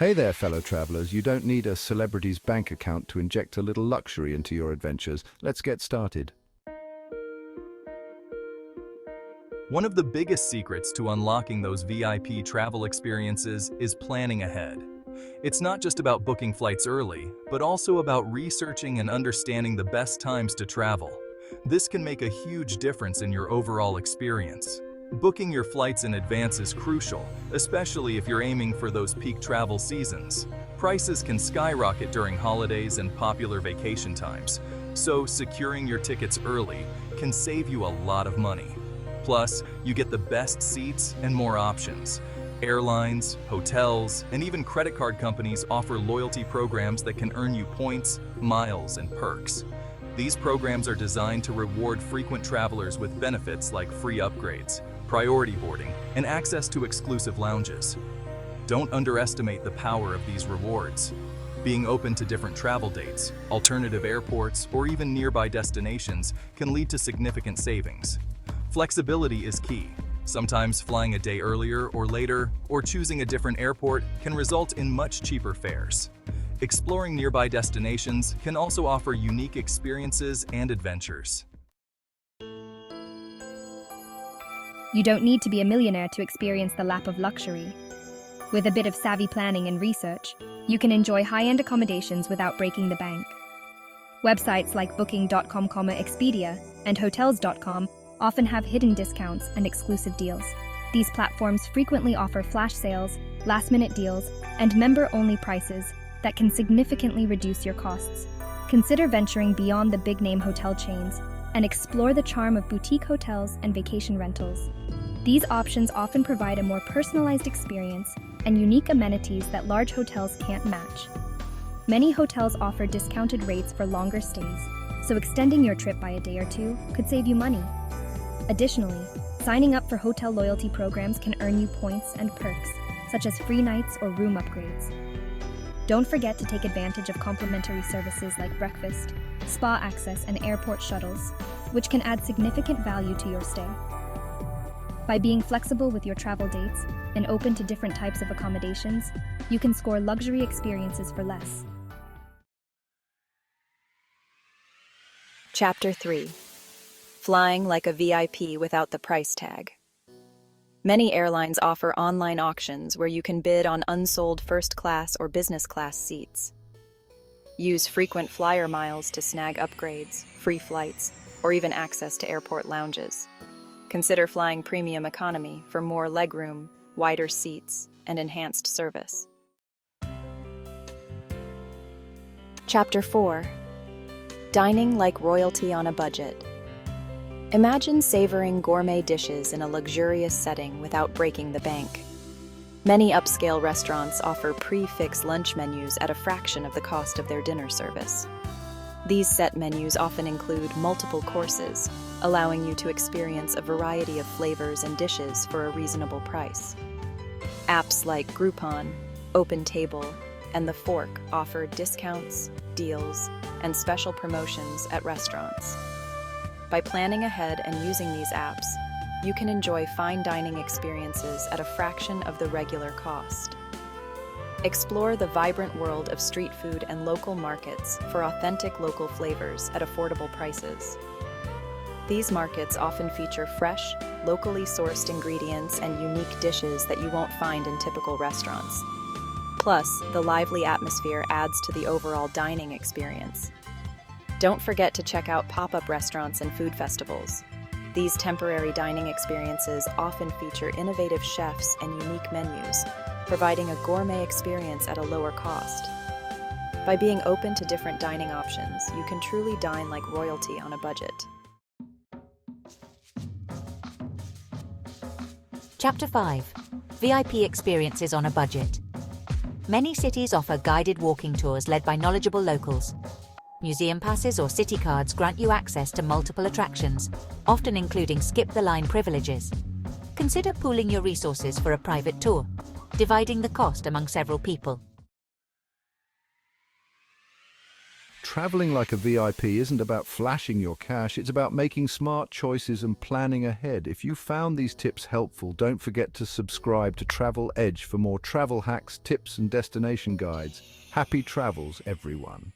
Hey there, fellow travelers. You don't need a celebrity's bank account to inject a little luxury into your adventures. Let's get started. One of the biggest secrets to unlocking those VIP travel experiences is planning ahead. It's not just about booking flights early, but also about researching and understanding the best times to travel. This can make a huge difference in your overall experience. Booking your flights in advance is crucial, especially if you're aiming for those peak travel seasons. Prices can skyrocket during holidays and popular vacation times, so securing your tickets early can save you a lot of money. Plus, you get the best seats and more options. Airlines, hotels, and even credit card companies offer loyalty programs that can earn you points, miles, and perks. These programs are designed to reward frequent travelers with benefits like free upgrades, priority boarding, and access to exclusive lounges. Don't underestimate the power of these rewards. Being open to different travel dates, alternative airports, or even nearby destinations can lead to significant savings. Flexibility is key. Sometimes flying a day earlier or later, or choosing a different airport can result in much cheaper fares. Exploring nearby destinations can also offer unique experiences and adventures. You don't need to be a millionaire to experience the lap of luxury. With a bit of savvy planning and research, you can enjoy high-end accommodations without breaking the bank. Websites like Booking.com, Expedia, and Hotels.com often have hidden discounts and exclusive deals. These platforms frequently offer flash sales, last-minute deals, and member-only prices that can significantly reduce your costs. Consider venturing beyond the big-name hotel chains and explore the charm of boutique hotels and vacation rentals. These options often provide a more personalized experience and unique amenities that large hotels can't match. Many hotels offer discounted rates for longer stays, so extending your trip by a day or two could save you money. Additionally, signing up for hotel loyalty programs can earn you points and perks, such as free nights or room upgrades. Don't forget to take advantage of complimentary services like breakfast, spa access, and airport shuttles, which can add significant value to your stay. By being flexible with your travel dates and open to different types of accommodations, you can score luxury experiences for less. Chapter 3. Flying like a VIP without the price tag. Many airlines offer online auctions where you can bid on unsold first-class or business-class seats. Use frequent flyer miles to snag upgrades, free flights, or even access to airport lounges. Consider flying premium economy for more legroom, wider seats, and enhanced service. Chapter 4. Dining like royalty on a budget. Imagine savoring gourmet dishes in a luxurious setting without breaking the bank. Many upscale restaurants offer prix-fixe lunch menus at a fraction of the cost of their dinner service. These set menus often include multiple courses, allowing you to experience a variety of flavors and dishes for a reasonable price. Apps like Groupon, OpenTable, and The Fork offer discounts, deals, and special promotions at restaurants. By planning ahead and using these apps, you can enjoy fine dining experiences at a fraction of the regular cost. Explore the vibrant world of street food and local markets for authentic local flavors at affordable prices. These markets often feature fresh, locally sourced ingredients and unique dishes that you won't find in typical restaurants. Plus, the lively atmosphere adds to the overall dining experience. Don't forget to check out pop-up restaurants and food festivals. These temporary dining experiences often feature innovative chefs and unique menus, providing a gourmet experience at a lower cost. By being open to different dining options, you can truly dine like royalty on a budget. Chapter 5. VIP experiences on a budget. Many cities offer guided walking tours led by knowledgeable locals. Museum passes or city cards grant you access to multiple attractions, often including skip-the-line privileges. Consider pooling your resources for a private tour, dividing the cost among several people. Traveling like a VIP isn't about flashing your cash, it's about making smart choices and planning ahead. If you found these tips helpful, don't forget to subscribe to Travel Edge for more travel hacks, tips, and destination guides. Happy travels, everyone.